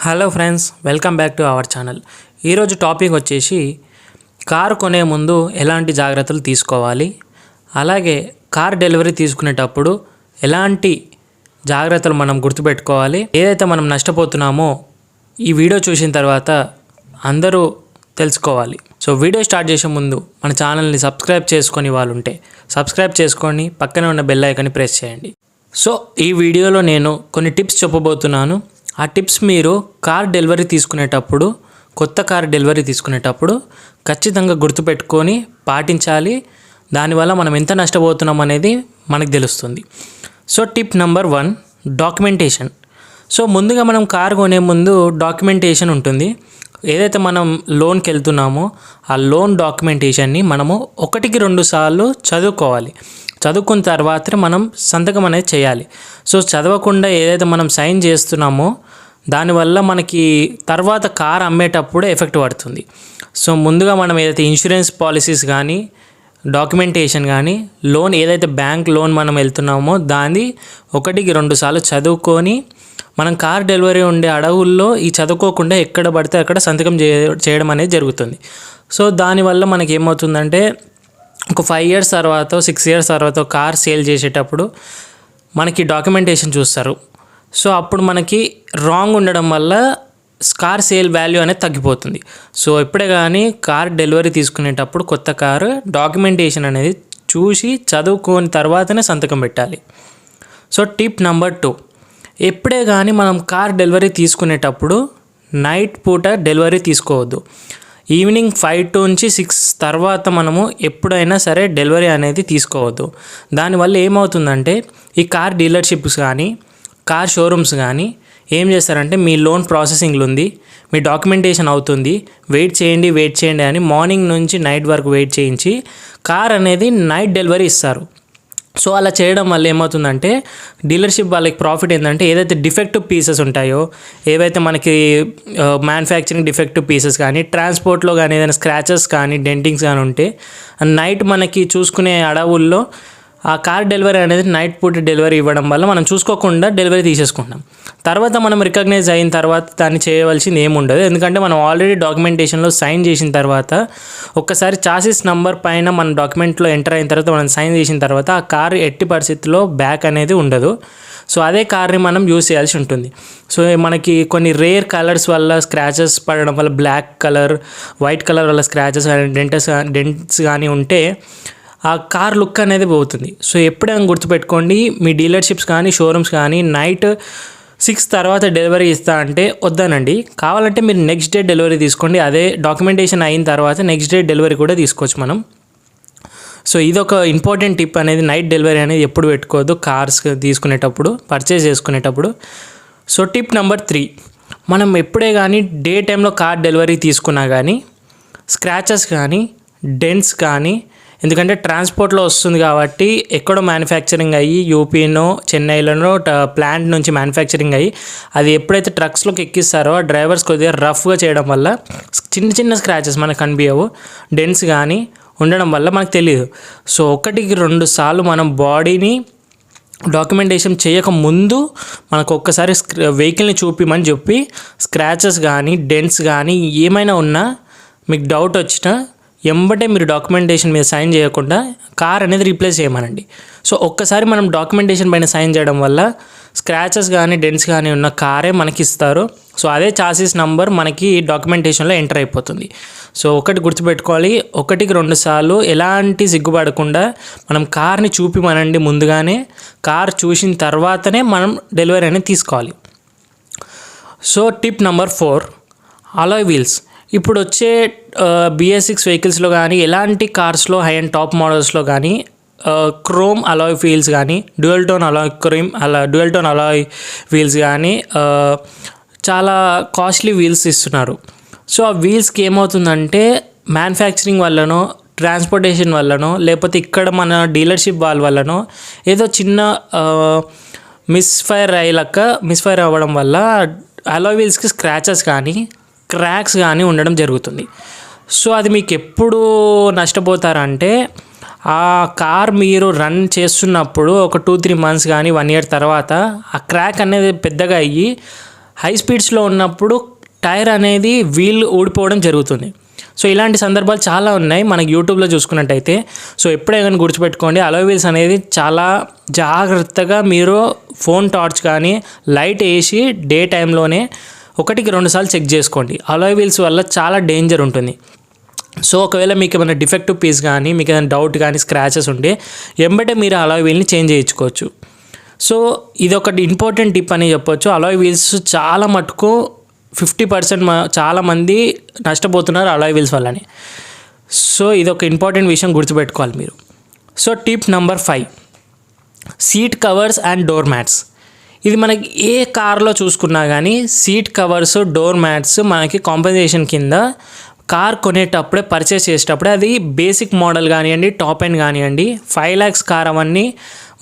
Hello friends, welcome back to our channel. ఈరోజు topic వచ్చేసి car కొనే ముందు ఎలాంటి జాగ్రత్తలు తీసుకోవాలి, అలాగే కార్ డెలివరీ తీసుకునేటప్పుడు ఎలాంటి జాగ్రత్తలు మనం గుర్తుపెట్టుకోవాలి. ఏదైతే మనం నష్టపోతున్నామో ఈ వీడియో చూసిన తర్వాత అందరూ తెలుసుకోవాలి. సో వీడియో స్టార్ట్ చేసే ముందు మన ఛానల్ని సబ్స్క్రైబ్ చేసుకొని వాళ్ళు ఉంటే సబ్స్క్రైబ్ చేసుకొని పక్కనే ఉన్న బెల్ ఐకాన్ని ప్రెస్ చేయండి. సో ఈ వీడియోలో నేను కొన్ని టిప్స్ చెప్పబోతున్నాను. ఆ టిప్స్ మీరు కార్ డెలివరీ తీసుకునేటప్పుడు, కొత్త కార్ డెలివరీ తీసుకునేటప్పుడు ఖచ్చితంగా గుర్తుపెట్టుకొని పాటించాలి. దానివల్ల మనం ఎంత నష్టపోతున్నాం అనేది మనకు తెలుస్తుంది. So tip number 1, documentation. So ముందుగా మనం కార్ కొనే ముందు డాక్యుమెంటేషన్ ఉంటుంది. ఏదైతే మనం లోన్కి వెళ్తున్నామో ఆ లోన్ డాక్యుమెంటేషన్ని మనము 1-2 సార్లు చదువుకోవాలి. చదువుకున్న తర్వాతనే మనం సంతకం అనేది చేయాలి. సో చదవకుండా ఏదైతే మనం సైన్ చేస్తున్నామో దానివల్ల మనకి తర్వాత కార్ అమ్మేటప్పుడు ఎఫెక్ట్ పడుతుంది. సో ముందుగా మనం ఏదైతే ఇన్సూరెన్స్ పాలసీస్ కానీ, డాక్యుమెంటేషన్ కానీ, లోన్ ఏదైతే బ్యాంక్ లోన్ మనం వెళ్తున్నామో దాన్ని 1-2 సార్లు చదువుకొని, మనం కార్ డెలివరీ ఉండే అడవుల్లో ఈ చదువుకోకుండా ఎక్కడ పడితే అక్కడ సంతకం చేయడం అనేది జరుగుతుంది. సో దానివల్ల మనకి ఏమవుతుందంటే ఒక 5 years తర్వాత, 6 years తర్వాత కార్ సేల్ చేసేటప్పుడు మనకి డాక్యుమెంటేషన్ చూస్తారు. సో అప్పుడు మనకి రాంగ్ ఉండడం వల్ల కార్ సేల్ వాల్యూ అనేది తగ్గిపోతుంది. సో ఎప్పుడే కానీ కార్ డెలివరీ తీసుకునేటప్పుడు కొత్త కారు డాక్యుమెంటేషన్ అనేది చూసి చదువుకొని తర్వాతనే సంతకం పెట్టాలి. సో టిప్ నెంబర్ 2, ఎప్పుడే కానీ మనం కార్ డెలివరీ తీసుకునేటప్పుడు నైట్ పూట డెలివరీ తీసుకోవద్దు. ఈవినింగ్ 5 నుంచి 6 తర్వాత మనము ఎప్పుడైనా సరే డెలివరీ అనేది తీసుకోవద్దు. దానివల్ల ఏమవుతుందంటే ఈ కార్ డీలర్షిప్స్ కానీ, కార్ షోరూమ్స్ కానీ ఏం చేస్తారంటే మీ లోన్ ప్రాసెసింగ్లో ఉంది, మీ డాక్యుమెంటేషన్ అవుతుంది, వెయిట్ చేయండి అని మార్నింగ్ నుంచి నైట్ వరకు వెయిట్ చేయించి కార్ అనేది నైట్ డెలివరీ ఇస్తారు. సో అలా చేయడం వల్ల ఏమవుతుందంటే డీలర్షిప్ వాళ్ళకి ప్రాఫిట్ ఏంటంటే ఏదైతే డిఫెక్టివ్ పీసెస్ ఉంటాయో, ఏవైతే మనకి మ్యానుఫ్యాక్చరింగ్ డిఫెక్టివ్ పీసెస్ కానీ, ట్రాన్స్పోర్ట్లో కానీ ఏదైనా స్క్రాచెస్ కానీ, డెంటింగ్స్ కానీ ఉంటే నైట్ మనకి చూసుకునే అడవుల్లో ఆ కార్ డెలివరీ అనేది నైట్ పూట డెలివరీ ఇవ్వడం వల్ల మనం చూసుకోకుండా డెలివరీ తీసేసుకుంటాం. తర్వాత మనం రికగ్నైజ్ అయిన తర్వాత దాన్ని చేయవలసింది ఏముండదు. ఎందుకంటే మనం ఆల్రెడీ డాక్యుమెంటేషన్లో సైన్ చేసిన తర్వాత ఒక్కసారి చాసిస్ నెంబర్ పైన మన డాక్యుమెంట్లో ఎంటర్ అయిన తర్వాత మనం సైన్ చేసిన తర్వాత ఆ కార్ ఎట్టి పరిస్థితుల్లో బ్యాక్ అనేది ఉండదు. సో అదే కార్ని మనం యూజ్ చేయాల్సి ఉంటుంది. సో మనకి కొన్ని రేర్ కలర్స్ వల్ల స్క్రాచెస్ పడడం వల్ల, బ్లాక్ కలర్, వైట్ కలర్ వల్ల స్క్రాచెస్ కానీ, డెంట్స్ కానీ ఉంటే ఆ కార్ లుక్ అనేది పోతుంది. సో ఎప్పుడైనా గుర్తుపెట్టుకోండి, మీ డీలర్షిప్స్ కానీ, షోరూమ్స్ కానీ నైట్ 6 తర్వాత డెలివరీ ఇస్తా అంటే వద్దనండి. కావాలంటే మీరు నెక్స్ట్ డే డెలివరీ తీసుకోండి. అదే డాక్యుమెంటేషన్ అయిన తర్వాత నెక్స్ట్ డే డెలివరీ కూడా తీసుకోవచ్చు మనం. సో ఇదొక ఇంపార్టెంట్ టిప్ అనేది, నైట్ డెలివరీ అనేది ఎప్పుడు పెట్టుకోవద్దు కార్స్ తీసుకునేటప్పుడు, పర్చేస్ చేసుకునేటప్పుడు. సో టిప్ నెంబర్ 3, మనం ఎప్పుడే కానీ డే టైంలో కార్ డెలివరీ తీసుకున్నా కానీ స్క్రాచెస్ కానీ, డెంట్స్ కానీ, ఎందుకంటే ట్రాన్స్పోర్ట్లో వస్తుంది కాబట్టి ఎక్కడో మ్యానుఫ్యాక్చరింగ్ అయ్యి యూపీనో, చెన్నైలోనో ప్లాంట్ నుంచి మ్యానుఫ్యాక్చరింగ్ అయ్యి అది ఎప్పుడైతే ట్రక్స్లోకి ఎక్కిస్తారో ఆ డ్రైవర్స్ కొద్దిగా రఫ్గా చేయడం వల్ల చిన్న స్క్రాచెస్ మనకు కనిపించవు, డెంట్స్ కానీ ఉండడం వల్ల మనకు తెలియదు. సో 1-2 సార్లు మనం బాడీని డాక్యుమెంటేషన్ చేయక ముందు మనకు ఒక్కసారి వెహికల్ని చూపిమని చెప్పి స్క్రాచెస్ కానీ, డెంట్స్ కానీ ఏమైనా ఉన్నా మీకు డౌట్ వచ్చినా ఎంబటే మీరు డాక్యుమెంటేషన్ మీద సైన్ చేయకుండా కార్ అనేది రీప్లేస్ చేయమనండి. సో ఒక్కసారి మనం డాక్యుమెంటేషన్ పైన సైన్ చేయడం వల్ల స్క్రాచెస్ కానీ, డెంట్స్ కానీ ఉన్న కారే మనకి ఇస్తారు. సో అదే చాసిస్ నంబర్ మనకి డాక్యుమెంటేషన్లో ఎంటర్ అయిపోతుంది. సో ఒకటి గుర్తుపెట్టుకోవాలి, 1-2 సార్లు ఎలాంటి సిగ్గుపడకుండా మనం కార్ని చూపిమనండి ముందుగానే. కార్ చూసిన తర్వాతనే మనం డెలివరీ అనేది తీసుకోవాలి. So tip number 4, alloy wheels. ఇప్పుడు వచ్చే BS6 వెహికల్స్లో కానీ, ఎలాంటి కార్స్లో హై అండ్ టాప్ మోడల్స్లో కానీ క్రోమ్ అలాయ్ వీల్స్ కానీ, డ్యూయల్ టోన్ అలాయ్ వీల్స్ కానీ చాలా కాస్ట్లీ వీల్స్ ఇస్తున్నారు. సో ఆ వీల్స్కి ఏమవుతుందంటే మ్యానుఫ్యాక్చరింగ్ వల్లనో, ట్రాన్స్పోర్టేషన్ వల్లనో, లేకపోతే ఇక్కడ మన డీలర్షిప్ వాళ్ళ వల్లనో ఏదో చిన్న మిస్ఫైర్ అవ్వడం వల్ల అలాయ్ వీల్స్కి స్క్రాచెస్ కానీ, క్రాక్స్ కానీ ఉండడం జరుగుతుంది. సో అది మీకు ఎప్పుడు నష్టపోతారంటే ఆ కార్ మీరు రన్ చేస్తున్నప్పుడు ఒక 2-3 months కానీ 1 year తర్వాత ఆ క్రాక్ అనేది పెద్దగా అయ్యి హై స్పీడ్స్లో ఉన్నప్పుడు టైర్ అనేది వీల్ ఊడిపోవడం జరుగుతుంది. సో ఇలాంటి సందర్భాలు చాలా ఉన్నాయి మనకి యూట్యూబ్లో చూసుకున్నట్టయితే. సో ఎప్పుడే కానీ గుర్తుపెట్టుకోండి, అలాయ్ వీల్స్ అనేది చాలా జాగ్రత్తగా మీరు ఫోన్ టార్చ్ కానీ లైట్ వేసి డే టైంలోనే 1-2 సార్లు చెక్ చేసుకోండి. అలాయ్ వీల్స్ వల్ల చాలా డేంజర్ ఉంటుంది. సో ఒకవేళ మీకు ఏమైనా డిఫెక్టివ్ పీస్ కానీ మీకు ఏమైనా డౌట్ కానీ స్క్రాచెస్ ఉంటే ఎంబటే మీరు అలాయ్ వీల్ని చేంజ్ చేయించుకోవచ్చు. సో ఇది ఒకటి ఇంపార్టెంట్ టిప్ అని చెప్పొచ్చు. అలాయ్ వీల్స్ చాలా మటుకు 50% చాలామంది నష్టపోతున్నారు అలాయ్ వీల్స్ వల్లనే. సో ఇది ఒక ఇంపార్టెంట్ విషయం గుర్తుపెట్టుకోవాలి మీరు. So tip number 5, seat covers and door mats. ఇది మనకి ఏ కార్లో చూసుకున్నా కానీ సీట్ కవర్స్, డోర్ మ్యాట్స్ మనకి కాంపెన్సేషన్ కింద కార్ కొనేటప్పుడే పర్చేస్ చేసేటప్పుడే, అది బేసిక్ మోడల్ కానివ్వండి, టాప్ ఎండ్ కానివ్వండి, 5 lakhs కార్ అవ్వండి,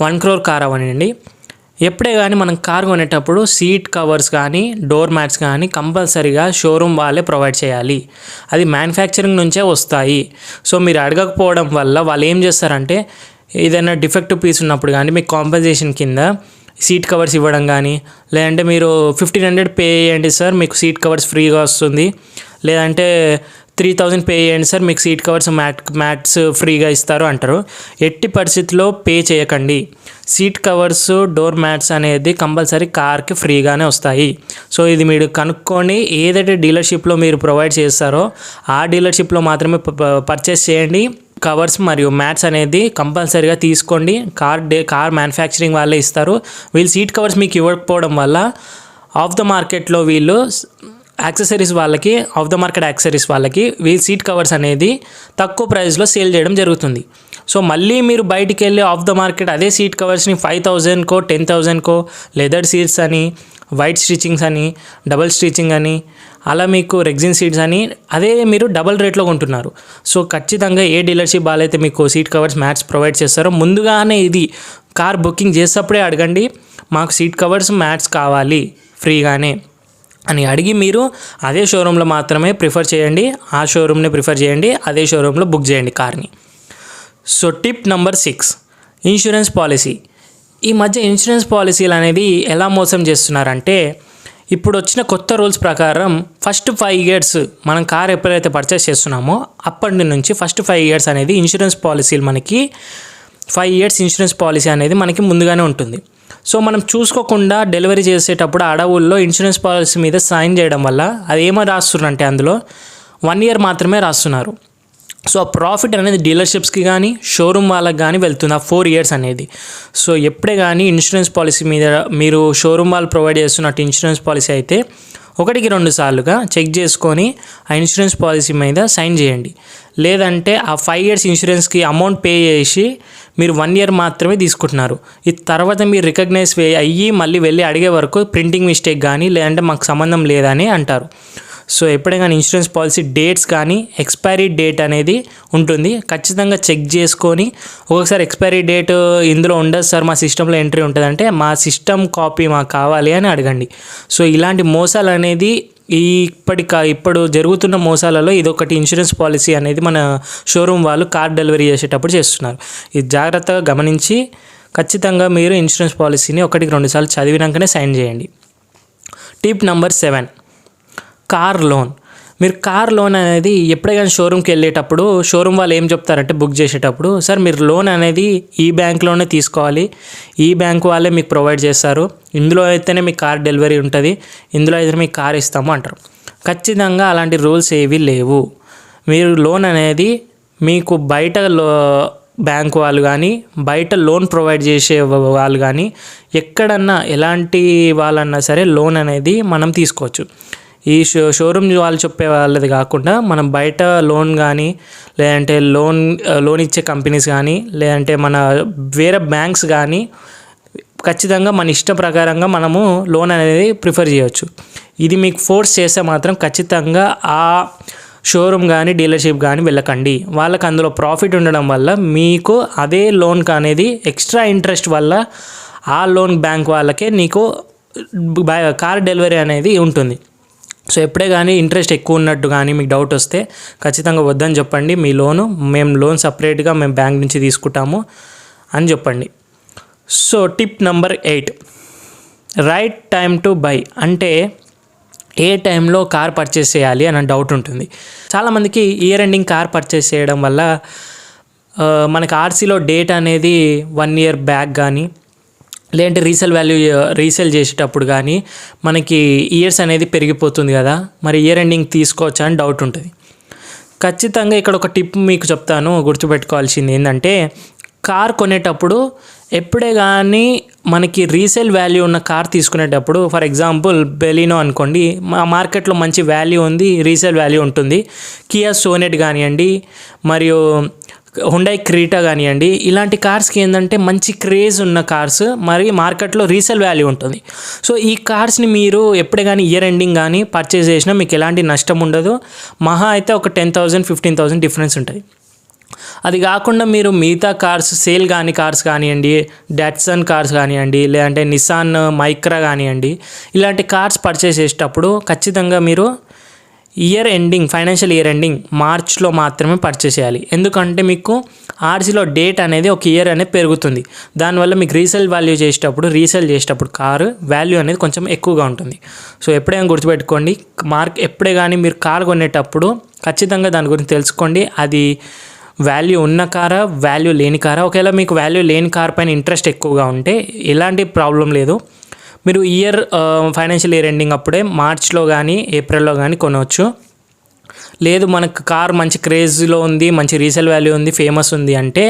1 crore కార్ అవ్వండి, ఎప్పుడే కానీ మనం కార్ కొనేటప్పుడు సీట్ కవర్స్ కానీ డోర్ మ్యాట్స్ కానీ కంపల్సరీగా షోరూమ్ వాళ్ళే ప్రొవైడ్ చేయాలి. అది మ్యానుఫ్యాక్చరింగ్ నుంచే వస్తాయి. సో మీరు అడగకపోవడం వల్ల వాళ్ళు ఏం చేస్తారంటే ఏదైనా డిఫెక్టివ్ పీస్ ఉన్నప్పుడు కానీ మీకు కాంపెన్సేషన్ కింద సీట్ కవర్స్ ఇవ్వడం కానీ, లేదంటే మీరు 1500 పే చేయండి సార్ మీకు సీట్ కవర్స్ ఫ్రీగా వస్తుంది, లేదంటే 3000 పే చేయండి సార్ మీకు సీట్ కవర్స్ మ్యాట్స్ ఫ్రీగా ఇస్తారు అంటారు. ఎట్టి పరిస్థితిలో పే చేయకండి. సీట్ కవర్స్, డోర్ మ్యాట్స్ అనేది కంపల్సరీ కార్కి ఫ్రీగానే వస్తాయి. సో ఇది మీరు కనుక్కొని ఏదైతే డీలర్షిప్లో మీరు ప్రొవైడ్ చేస్తారో ఆ డీలర్షిప్లో మాత్రమే పర్చేస్ చేయండి. కవర్స్ మరియు మ్యాట్స్ అనేది కంపల్సరీగా తీసుకోండి. కార్ మ్యానుఫ్యాక్చరింగ్ వాళ్ళే ఇస్తారు. వీళ్ళు సీట్ కవర్స్ మీకు ఇవ్వకపోవడం వల్ల ఆఫ్ ద మార్కెట్లో వీళ్ళు యాక్సెసరీస్ వాళ్ళకి, ఆఫ్ ద మార్కెట్ యాక్సెసరీస్ వాళ్ళకి వీళ్ళు సీట్ కవర్స్ అనేది తక్కువ ప్రైస్లో సేల్ చేయడం జరుగుతుంది. సో మళ్ళీ మీరు బయటికి వెళ్ళి ఆఫ్ ద మార్కెట్ అదే సీట్ కవర్స్ని 5000కో 10,000కో లెదర్ సీట్స్ అని, వైట్ స్టిచ్చింగ్స్ అని, డబుల్ స్టిచ్చింగ్ అని, అలా మీకు రెగ్జిన్ సీట్స్ అని అదే మీరు డబల్ రేట్లో కొంటున్నారు. సో ఖచ్చితంగా ఏ డీలర్షిప్ వాళ్ళైతే మీకు సీట్ కవర్స్, మ్యాట్స్ ప్రొవైడ్ చేస్తారో ముందుగానే ఇది కార్ బుకింగ్ చేసేటప్పుడే అడగండి, మాకు సీట్ కవర్స్, మ్యాట్స్ కావాలి ఫ్రీగానే అని అడిగి మీరు అదే షోరూంలో మాత్రమే ప్రిఫర్ చేయండి. ఆ షోరూమ్ని ప్రిఫర్ చేయండి, అదే షోరూంలో బుక్ చేయండి కార్ని. So tip number 6, insurance policy. ఈ మధ్య ఇన్సూరెన్స్ పాలసీలు అనేది ఎలా మోసం చేస్తున్నారంటే, ఇప్పుడు వచ్చిన కొత్త రూల్స్ ప్రకారం ఫస్ట్ 5 years మనం కార్ ఎప్పుడైతే పర్చేస్ చేస్తున్నామో అప్పటి నుంచి ఫస్ట్ 5 years అనేది ఇన్సూరెన్స్ పాలసీలు మనకి 5 years ఇన్సూరెన్స్ పాలసీ అనేది మనకి ముందుగానే ఉంటుంది. సో మనం చూసుకోకుండా డెలివరీ చేసేటప్పుడు అడవుల్లో ఇన్సూరెన్స్ పాలసీ మీద సైన్ చేయడం వల్ల అది ఏమో రాస్తున్నారంటే అందులో 1 year మాత్రమే రాస్తున్నారు. సో ఆ ప్రాఫిట్ అనేది డీలర్షిప్స్కి కానీ షోరూమ్ వాళ్ళకి కానీ వెళ్తుంది ఆ 4 years అనేది. సో ఎప్పుడే కానీ ఇన్సూరెన్స్ పాలసీ మీద మీరు షోరూమ్ వాళ్ళు ప్రొవైడ్ చేస్తున్నట్టు ఇన్సూరెన్స్ పాలసీ అయితే 1-2 సార్లుగా చెక్ చేసుకొని ఆ ఇన్సూరెన్స్ పాలసీ మీద సైన్ చేయండి. లేదంటే ఆ 5 years ఇన్సూరెన్స్కి అమౌంట్ పే చేసి మీరు 1 year మాత్రమే తీసుకుంటున్నారు. ఈ తర్వాత మీరు రికగ్నైజ్ అయ్యి మళ్ళీ వెళ్ళి అడిగే వరకు ప్రింటింగ్ మిస్టేక్ కానీ లేదంటే మాకు సంబంధం లేదని అంటారు. సో ఎప్పుడైనా ఇన్సూరెన్స్ పాలసీ డేట్స్ కానీ ఎక్స్పైరీ డేట్ అనేది ఉంటుంది, ఖచ్చితంగా చెక్ చేసుకొని, ఒక్కొక్కసారి ఎక్స్పైరీ డేట్ ఇందులో ఉండదు సార్ మా సిస్టంలో ఎంట్రీ ఉంటుందంటే మా సిస్టమ్ కాపీ మాకు కావాలి అని అడగండి. సో ఇలాంటి మోసాలు అనేది ఇప్పుడు జరుగుతున్న మోసాలలో ఇదొకటి ఇన్సూరెన్స్ పాలసీ అనేది మన షోరూమ్ వాళ్ళు కార్ డెలివరీ చేసేటప్పుడు చేస్తున్నారు. ఇది జాగ్రత్తగా గమనించి ఖచ్చితంగా మీరు ఇన్సూరెన్స్ పాలసీని 1-2 సార్లు చదివినాకనే సైన్ చేయండి. Tip number 7, car loan. మీరు కార్ లోన్ అనేది ఎప్పుడైనా షోరూమ్కి వెళ్ళేటప్పుడు షోరూమ్ వాళ్ళు ఏం చెప్తారంటే బుక్ చేసేటప్పుడు, సార్ మీరు లోన్ అనేది ఈ బ్యాంక్లోనే తీసుకోవాలి, ఈ బ్యాంక్ వాళ్ళే మీకు ప్రొవైడ్ చేస్తారు, ఇందులో అయితేనే మీకు కార్ డెలివరీ ఉంటుంది, ఇందులో అయితే మీకు కార్ ఇస్తాము అంటారు. ఖచ్చితంగా అలాంటి రూల్స్ ఏవి లేవు. మీరు లోన్ అనేది మీకు బయట బ్యాంక్ వాళ్ళు కానీ బయట లోన్ ప్రొవైడ్ చేసే వాళ్ళు కానీ ఎక్కడన్నా ఎలాంటి వాళ్ళన్నా సరే లోన్ అనేది మనం తీసుకోవచ్చు. ఈ షోరూమ్ వాళ్ళు చెప్పే వాళ్ళది కాకుండా మనం బయట లోన్ కానీ లేదంటే లోన్ ఇచ్చే కంపెనీస్ కానీ లేదంటే మన వేరే బ్యాంక్స్ కానీ ఖచ్చితంగా మన ఇష్ట ప్రకారంగా మనము లోన్ అనేది ప్రిఫర్ చేయవచ్చు. ఇది మీకు ఫోర్స్ చేస్తే మాత్రం ఖచ్చితంగా ఆ షోరూమ్ కానీ డీలర్షిప్ కానీ వెళ్ళకండి. వాళ్ళకి అందులో ప్రాఫిట్ ఉండడం వల్ల మీకు అదే లోన్ అనేది ఎక్స్ట్రా ఇంట్రెస్ట్ వల్ల ఆ లోన్ బ్యాంక్ వాళ్ళకే నీకు కార్ డెలివరీ అనేది ఉంటుంది. సో ఎప్పుడే కానీ ఇంట్రెస్ట్ ఎక్కువ ఉన్నట్టు కానీ మీకు డౌట్ వస్తే ఖచ్చితంగా వద్దని చెప్పండి. మీ మేము లోన్ సపరేట్గా మేము బ్యాంక్ నుంచి తీసుకుంటాము అని చెప్పండి. So tip number 8, right time to buy. అంటే ఏ టైంలో కార్ పర్చేస్ చేయాలి అన్న డౌట్ ఉంటుంది. చాలామందికి ఇయర్ ఎండింగ్ కార్ పర్చేస్ చేయడం వల్ల మనకి ఆర్సీలో డేట్ అనేది 1 ఇయర్ బ్యాక్ కానీ లేదంటే రీసేల్ చేసేటప్పుడు కానీ మనకి ఇయర్స్ అనేది పెరిగిపోతుంది కదా, మరి ఇయర్ ఎండింగ్ తీసుకోవచ్చా అని డౌట్ ఉంటుంది. ఖచ్చితంగా ఇక్కడ ఒక టిప్ మీకు చెప్తాను, గుర్తుపెట్టుకోవాల్సింది ఏంటంటే కార్ కొనేటప్పుడు ఎప్పుడే కానీ మనకి రీసేల్ వాల్యూ ఉన్న కార్ తీసుకునేటప్పుడు, ఫర్ ఎగ్జాంపుల్ బెలినో అనుకోండి, మార్కెట్లో మంచి వాల్యూ ఉంది, రీసేల్ వాల్యూ ఉంటుంది. కియా సోనెట్ కానివ్వండి, మరియు హుండై క్రీటా కానివ్వండి, ఇలాంటి కార్స్కి ఏంటంటే మంచి క్రేజ్ ఉన్న కార్స్, మరి మార్కెట్లో రీసేల్ వాల్యూ ఉంటుంది. సో ఈ కార్స్ని మీరు ఎప్పుడే కానీ ఇయర్ ఎండింగ్ కానీ పర్చేస్ చేసినా మీకు ఎలాంటి నష్టం ఉండదు. మహా అయితే ఒక 10,000 15,000 డిఫరెన్స్ ఉంటుంది. అది కాకుండా మీరు మిగతా కార్స్, సేల్ కాని కార్స్ కానివ్వండి, డాట్సన్ కార్స్ కానివ్వండి, లేదంటే నిసాన్ మైక్రా కానివ్వండి, ఇలాంటి కార్స్ పర్చేస్ చేసేటప్పుడు ఖచ్చితంగా మీరు ఫైనాన్షియల్ ఇయర్ ఎండింగ్ మార్చ్లో మాత్రమే పర్చేస్ చేయాలి. ఎందుకంటే మీకు ఆర్సీలో డేట్ అనేది ఒక ఇయర్ అనేది పెరుగుతుంది. దానివల్ల మీకు రీసేల్ చేసేటప్పుడు కారు వాల్యూ అనేది కొంచెం ఎక్కువగా ఉంటుంది. సో ఎప్పుడైనా గుర్తుపెట్టుకోండి, ఎప్పుడే కానీ మీరు కారు కొనేటప్పుడు ఖచ్చితంగా దాని గురించి తెలుసుకోండి. అది వాల్యూ ఉన్న కారా, వాల్యూ లేని కారా. ఒకవేళ మీకు వాల్యూ లేని కార్ పైన ఇంట్రెస్ట్ ఎక్కువగా ఉంటే ఎలాంటి ప్రాబ్లం లేదు, మీరు ఫైనాన్షియల్ ఇయర్ ఎండింగ్ అప్పుడే మార్చ్లో కానీ ఏప్రిల్లో కానీ కొనవచ్చు. లేదు మనకు కార్ మంచి క్రేజ్లో ఉంది, మంచి రీసేల్ వాల్యూ ఉంది, ఫేమస్ ఉంది అంటే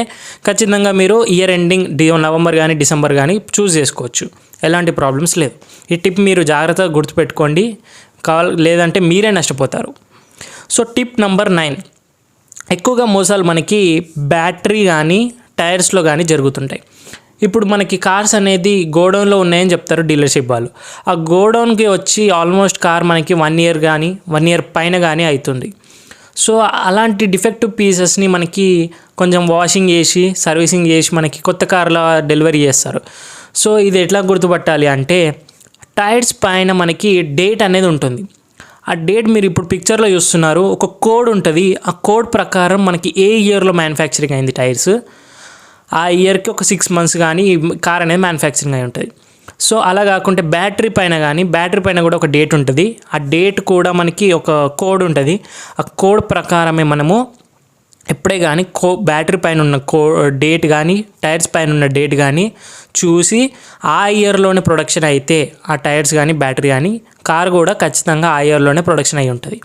ఖచ్చితంగా మీరు ఇయర్ ఎండింగ్ నవంబర్ కానీ డిసెంబర్ కానీ చూస్ చేసుకోవచ్చు. ఎలాంటి ప్రాబ్లమ్స్ లేదు. ఈ టిప్ మీరు జాగ్రత్తగా గుర్తుపెట్టుకోండి, లేదంటే మీరే నష్టపోతారు. సో టిప్ నెంబర్ 9, ఎక్కువగా మోసాలు మనకి బ్యాటరీ కానీ టైర్స్లో కానీ జరుగుతుంటాయి. ఇప్పుడు మనకి కార్స్ అనేది గోడౌన్లో ఉన్నాయని చెప్తారు డీలర్షిప్ వాళ్ళు. ఆ గోడౌన్కి వచ్చి ఆల్మోస్ట్ కార్ మనకి 1 ఇయర్ కానీ 1 ఇయర్ పైన కానీ అవుతుంది. సో అలాంటి డిఫెక్టివ్ పీసెస్ని మనకి కొంచెం వాషింగ్ చేసి సర్వీసింగ్ చేసి మనకి కొత్త కార్ల డెలివరీ చేస్తారు. సో ఇది ఎట్లా గుర్తుపట్టాలి అంటే టైర్స్ పైన మనకి డేట్ అనేది ఉంటుంది. ఆ డేట్ మీరు ఇప్పుడు పిక్చర్లో చూస్తున్నారు, ఒక కోడ్ ఉంటుంది. ఆ కోడ్ ప్రకారం మనకి ఏ ఇయర్లో మ్యానుఫ్యాక్చరింగ్ అయింది టైర్స్, ఆ ఇయర్కి ఒక 6 మంత్స్ కానీ కార్ అనేది మ్యానుఫ్యాక్చరింగ్ అయి ఉంటుంది. సో అలా కాకుంటే బ్యాటరీ పైన కూడా ఒక డేట్ ఉంటుంది. ఆ డేట్ కూడా మనకి ఒక కోడ్ ఉంటుంది. ఆ కోడ్ ప్రకారమే మనము ఎప్పుడే కానీ బ్యాటరీ పైన ఉన్న డేట్ కానీ టైర్స్ పైన ఉన్న డేట్ కానీ చూసి ఆ ఇయర్లోనే ప్రొడక్షన్ అయితే ఆ టైర్స్ కానీ బ్యాటరీ కానీ కార్ కూడా ఖచ్చితంగా ఆ ఇయర్లోనే ప్రొడక్షన్ అయి ఉంటుంది.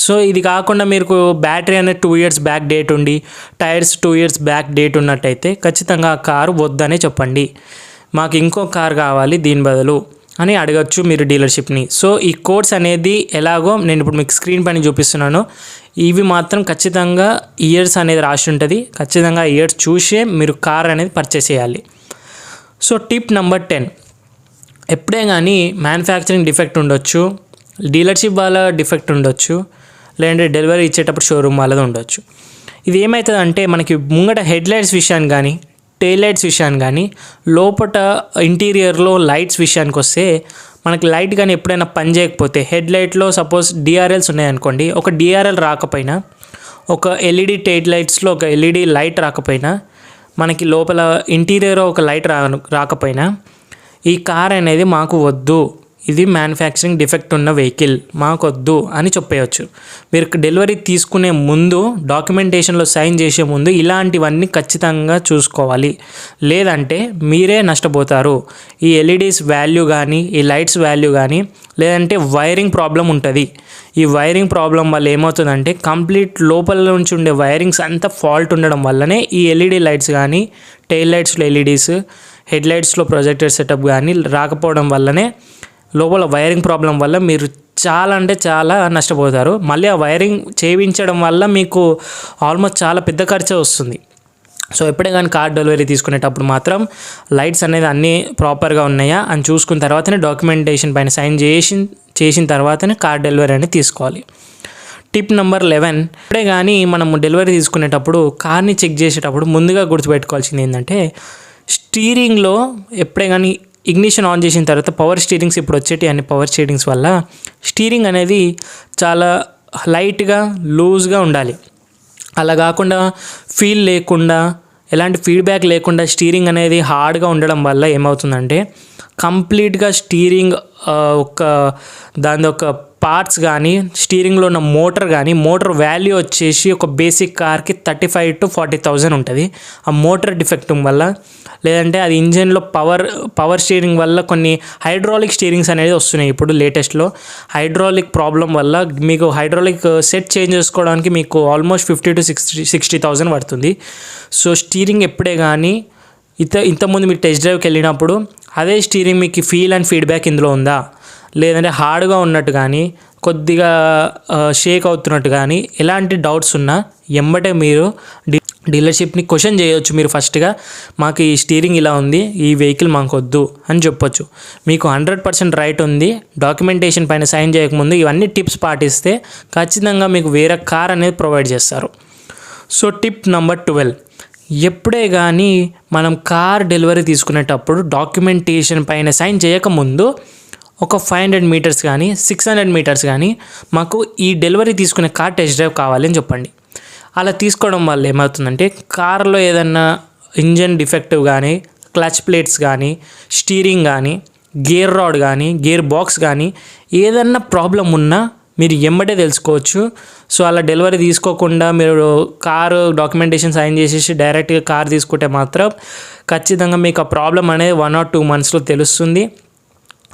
సో ఇది కాకుండా మీకు బ్యాటరీ అనేది 2 ఇయర్స్ బ్యాక్ డేట్ ఉండి టైర్స్ 2 ఇయర్స్ బ్యాక్ డేట్ ఉన్నట్టయితే ఖచ్చితంగా ఆ కారు వద్దనే చెప్పండి, మాకు ఇంకో కార్ కావాలి దీని బదులు అని అడగచ్చు మీరు డీలర్షిప్ని. సో ఈ కోడ్స్ అనేది ఎలాగో నేను ఇప్పుడు మీకు స్క్రీన్ పైన చూపిస్తున్నాను. ఇవి మాత్రం ఖచ్చితంగా ఇయర్స్ అనేది రాసి ఉంటుంది. ఖచ్చితంగా ఇయర్స్ చూసే మీరు కార్ అనేది పర్చేస్ చేయాలి. సో టిప్ నెంబర్ 10, ఎప్పుడే కానీ మ్యానుఫ్యాక్చరింగ్ డిఫెక్ట్ ఉండొచ్చు, డీలర్షిప్ వాళ్ళ డిఫెక్ట్ ఉండొచ్చు, లేదంటే డెలివరీ ఇచ్చేటప్పుడు షోరూమ్ వాళ్ళది ఉండొచ్చు. ఇది ఏమవుతుంది అంటే మనకి ముంగట హెడ్లైట్స్ విషయాన్ని కానీ టెయిల్ లైట్స్ విషయాన్ని కానీ లోపల ఇంటీరియర్లో లైట్స్ విషయానికి వస్తే మనకి లైట్ కానీ ఎప్పుడైనా పని చేయకపోతే హెడ్లైట్లో సపోజ్ డిఆర్ఎల్స్ ఉన్నాయనుకోండి, ఒక డిఆర్ఎల్ రాకపోయినా, ఒక ఎల్ఈడి టెయిల్ లైట్స్లో ఒక ఎల్ఈడి లైట్ రాకపోయినా, మనకి లోపల ఇంటీరియర్ ఒక లైట్ రాకపోయినా ఈ కార్ అనేది మాకు వద్దు, ఇది మ్యానుఫ్యాక్చరింగ్ డిఫెక్ట్ ఉన్న వెహికల్ మాకొద్దు అని చెప్పేయచ్చు. మీరు డెలివరీ తీసుకునే ముందు డాక్యుమెంటేషన్లో సైన్ చేసే ముందు ఇలాంటివన్నీ ఖచ్చితంగా చూసుకోవాలి, లేదంటే మీరే నష్టపోతారు. ఈ ఎల్ఈడీస్ వాల్యూ కానీ ఈ లైట్స్ వాల్యూ కానీ, లేదంటే వైరింగ్ ప్రాబ్లం ఉంటుంది. ఈ వైరింగ్ ప్రాబ్లం వల్ల ఏమవుతుందంటే కంప్లీట్ లోపల నుంచి ఉండే వైరింగ్స్ అంతా ఫాల్ట్ ఉండడం వల్లనే ఈ ఎల్ఈడి లైట్స్ కానీ టెయిల్ లైట్స్లో ఎల్ఈడీస్, హెడ్ లైట్స్లో ప్రొజెక్టర్ సెటప్ కానీ రాకపోవడం వల్లనే లోపల వైరింగ్ ప్రాబ్లం వల్ల మీరు చాలా నష్టపోతారు. మళ్ళీ ఆ వైరింగ్ చేయించడం వల్ల మీకు ఆల్మోస్ట్ చాలా పెద్ద ఖర్చు వస్తుంది. సో ఎప్పుడే కానీ కార్ డెలివరీ తీసుకునేటప్పుడు మాత్రం లైట్స్ అనేది అన్నీ ప్రాపర్గా ఉన్నాయా అని చూసుకున్న తర్వాతనే డాక్యుమెంటేషన్ పైన సైన్ చేసిన తర్వాతనే కార్ డెలివరీ అనేది తీసుకోవాలి. టిప్ నెంబర్ 11, ఎప్పుడే కానీ మనం డెలివరీ తీసుకునేటప్పుడు కార్ని చెక్ చేసేటప్పుడు ముందుగా గుర్తుపెట్టుకోవాల్సింది ఏంటంటే స్టీరింగ్లో ఎప్పుడే కానీ ఇగ్నిషన్ ఆన్ చేసిన తర్వాత పవర్ స్టీరింగ్స్ ఇప్పుడు వచ్చేటి అన్ని పవర్ స్టీరింగ్స్ వల్ల స్టీరింగ్ అనేది చాలా లైట్గా లూజ్గా ఉండాలి. అలా కాకుండా ఫీల్ లేకుండా ఎలాంటి ఫీడ్బ్యాక్ లేకుండా స్టీరింగ్ అనేది హార్డ్గా ఉండడం వల్ల ఏమవుతుందంటే కంప్లీట్గా స్టీరింగ్ దాని ఒక పార్ట్స్ కానీ స్టీరింగ్లో ఉన్న మోటార్ కానీ మోటార్ వాల్యూ వచ్చేసి ఒక బేసిక్ కార్కి 35,000 to 40,000 ఉంటుంది. ఆ మోటార్ డిఫెక్ట్ వల్ల, లేదంటే అది ఇంజన్లో పవర్ స్టీరింగ్ వల్ల కొన్ని హైడ్రాలిక్ స్టీరింగ్స్ అనేది వస్తున్నాయి ఇప్పుడు లేటెస్ట్లో. హైడ్రాలిక్ ప్రాబ్లం వల్ల మీకు హైడ్రాలిక్ సెట్ చేంజ్ చేసుకోవడానికి మీకు ఆల్మోస్ట్ 50,000 to 60,000 పడుతుంది. సో స్టీరింగ్ ఎప్పుడే కానీ ఇంతకుముందు మీరు టెస్ట్ డ్రైవ్కి వెళ్ళినప్పుడు అదే స్టీరింగ్ మీకు ఫీల్ అండ్ ఫీడ్బ్యాక్ ఇందులో ఉందా, లేదంటే హార్డ్గా ఉన్నట్టు కానీ కొద్దిగా షేక్ అవుతున్నట్టు కానీ ఎలాంటి డౌట్స్ ఉన్నా ఎంబటే మీరు డీలర్షిప్ని క్వశ్చన్ చేయొచ్చు. మీరు ఫస్ట్గా మాకు ఈ స్టీరింగ్ ఇలా ఉంది, ఈ వెహికల్ మాకు వద్దు అని చెప్పొచ్చు. మీకు 100% రైట్ ఉంది. డాక్యుమెంటేషన్ పైన సైన్ చేయకముందు ఇవన్నీ టిప్స్ పాటిస్తే ఖచ్చితంగా మీకు వేరే కార్ అనేది ప్రొవైడ్ చేస్తారు. సో టిప్ నెంబర్ 12, ఎప్పుడే కానీ మనం కార్ డెలివరీ తీసుకునేటప్పుడు డాక్యుమెంటేషన్ పైన సైన్ చేయకముందు ఒక 500 meters కానీ 600 meters కానీ మాకు ఈ డెలివరీ తీసుకునే కార్ టెస్ట్ డ్రైవ్ కావాలి అని చెప్పండి. అలా తీసుకోవడం వల్ల ఏమవుతుందంటే కార్లో ఏదన్నా ఇంజన్ డిఫెక్టివ్ కానీ, క్లచ్ ప్లేట్స్ కానీ, స్టీరింగ్ కానీ, గేర్ రాడ్ కానీ, గేర్ బాక్స్ కానీ ఏదన్నా ప్రాబ్లం ఉన్నా మీరు ఎంబటే తెలుసుకోవచ్చు. సో అలా డెలివరీ తీసుకోకుండా మీరు కారు డాక్యుమెంటేషన్ సైన్ చేసేసి డైరెక్ట్గా కార్ తీసుకుంటే మాత్రం ఖచ్చితంగా మీకు ఆ ప్రాబ్లం అనేది 1 or 2 monthsలో తెలుస్తుంది.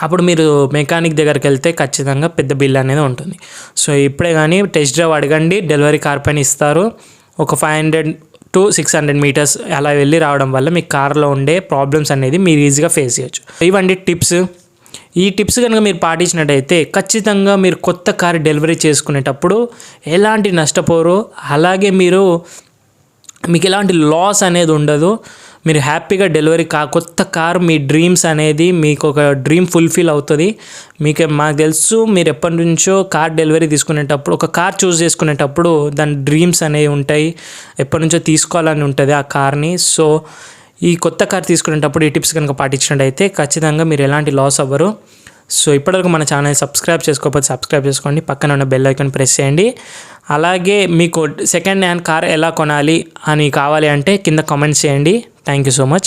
అప్పుడు మీరు మెకానిక్ దగ్గరికి వెళ్తే ఖచ్చితంగా పెద్ద బిల్ అనేది ఉంటుంది. సో ఇప్పుడే కానీ టెస్ట్ డ్రైవ్ అడగండి, డెలివరీ కార్ పైన ఇస్తారు. ఒక 500 to 600 meters అలా వెళ్ళి రావడం వల్ల మీ కార్లో ఉండే ప్రాబ్లమ్స్ అనేది మీరు ఈజీగా ఫేస్ చేయొచ్చు. ఇవండి టిప్స్. ఈ టిప్స్ కనుక మీరు పాటించినట్టయితే ఖచ్చితంగా మీరు కొత్త కార్ డెలివరీ చేసుకునేటప్పుడు ఎలాంటి నష్టపోరు, అలాగే మీకు ఎలాంటి లాస్ అనేది ఉండదు. మీరు హ్యాపీగా డెలివరీ కొత్త కార్ మీ డ్రీమ్స్ అనేది మీకు ఒక డ్రీమ్ ఫుల్ఫిల్ అవుతుంది. మాకు తెలుసు మీరు ఎప్పటి నుంచో కార్ డెలివరీ తీసుకునేటప్పుడు, ఒక కార్ చూస్ చేసుకునేటప్పుడు దాని డ్రీమ్స్ అనేవి ఉంటాయి, ఎప్పటి నుంచో తీసుకోవాలని ఉంటుంది ఆ కార్ని. సో ఈ కొత్త కార్ తీసుకునేటప్పుడు ఈ టిప్స్ కనుక పాటించినట్టయితే ఖచ్చితంగా మీరు ఎలాంటి లాస్ అవ్వరు. సో ఇప్పటివరకు మన ఛానల్ సబ్స్క్రైబ్ చేసుకోకపోతే సబ్స్క్రైబ్ చేసుకోండి, పక్కన ఉన్న బెల్ ఐకాన్ ప్రెస్ చేయండి. అలాగే మీకు సెకండ్ హ్యాండ్ కార్ ఎలా కొనాలి అని కావాలి అంటే కింద కామెంట్స్ చేయండి. Thank you so much.